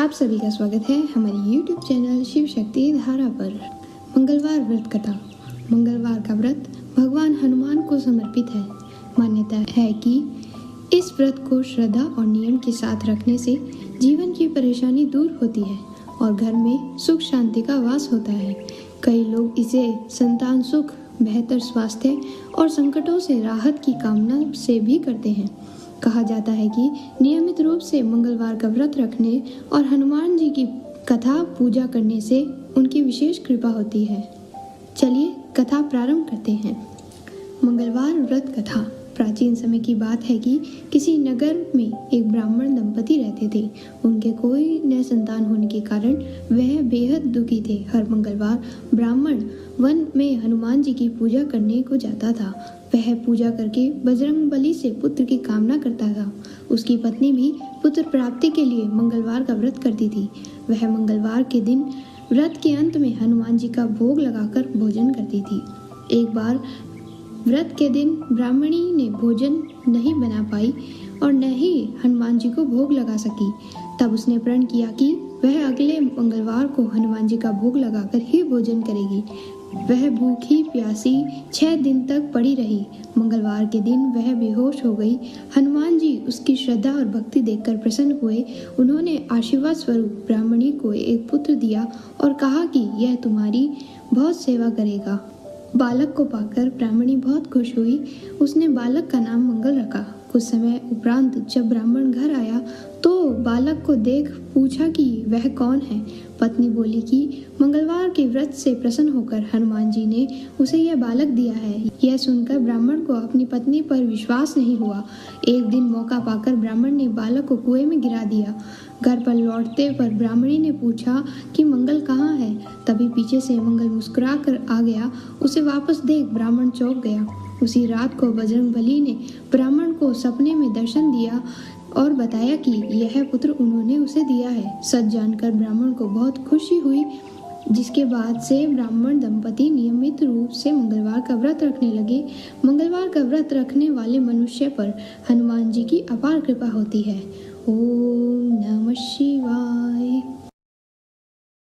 आप सभी का स्वागत है हमारे YouTube चैनल शिव शक्ति धारा पर। मंगलवार व्रत कथा। मंगलवार का व्रत भगवान हनुमान को समर्पित है। मान्यता है कि इस व्रत को श्रद्धा और नियम के साथ रखने से जीवन की परेशानी दूर होती है और घर में सुख शांति का वास होता है। कई लोग इसे संतान सुख, बेहतर स्वास्थ्य और संकटों से राहत की कामना से भी करते हैं। कहा जाता है कि नियमित रूप से मंगलवार का व्रत रखने और हनुमान जी की कथा पूजा करने से उनकी विशेष कृपा होती है। चलिए कथा प्रारंभ करते हैं। मंगलवार व्रत कथा। प्राचीन समय की बात है कि किसी नगर में एक ब्राह्मण दंपति रहते थे। उनके कोई न संतान होने के कारण वह बेहद दुखी थे। हर मंगलवार ब्राह्मण वन में हनुमान जी की पूजा करने को जाता था। वह पूजा करके बजरंगबली से पुत्र की कामना करता था। उसकी पत्नी भी पुत्र प्राप्ति के लिए मंगलवार का व्रत करती थी। वह मंगलवार के दिन व्रत के अंत में हनुमान जी का भोग लगाकर भोजन करती थी। एक बार व्रत के दिन ब्राह्मणी ने भोजन नहीं बना पाई और न ही हनुमान जी को भोग लगा सकी। तब उसने प्रण किया कि वह अगले मंगलवार को हनुमान जी का भोग लगाकर ही भोजन करेगी। वह भूखी प्यासी 6 दिन तक पड़ी रही। मंगलवार के दिन वह बेहोश हो गई। हनुमान जी उसकी श्रद्धा और भक्ति देखकर प्रसन्न हुए। उन्होंने आशीर्वाद स्वरूप ब्राह्मणी को एक पुत्र दिया और कहा कि यह तुम्हारी बहुत सेवा करेगा। बालक को पाकर ब्राह्मणी बहुत खुश हुई। उसने बालक का नाम मंगल रखा। कुछ समय उपरांत जब ब्राह्मण घर आया तो बालक को देख पूछा कि वह कौन है। पत्नी बोली कि मंगलवार के व्रत से प्रसन्न होकर हनुमान जी ने उसे यह बालक दिया है। यह सुनकर ब्राह्मण को अपनी पत्नी पर विश्वास नहीं हुआ। एक दिन मौका पाकर ब्राह्मण ने बालक को कुएं में गिरा दिया। घर पर लौटते पर ब्राह्मणी ने पूछा कि मंगल कहाँ है। तभी पीछे से मंगल मुस्कुरा कर आ गया। उसे वापस देख ब्राह्मण चौंक गया। उसी रात को बजरंगबली ने ब्राह्मण को सपने में दर्शन दिया और बताया कि यह पुत्र उन्होंने उसे दिया है। सच जानकर ब्राह्मण को बहुत खुशी हुई, जिसके बाद से ब्राह्मण दंपति नियमित रूप से मंगलवार का व्रत रखने लगे। मंगलवार का व्रत रखने वाले मनुष्य पर हनुमान जी की अपार कृपा होती है। ओम नमः शिवाय।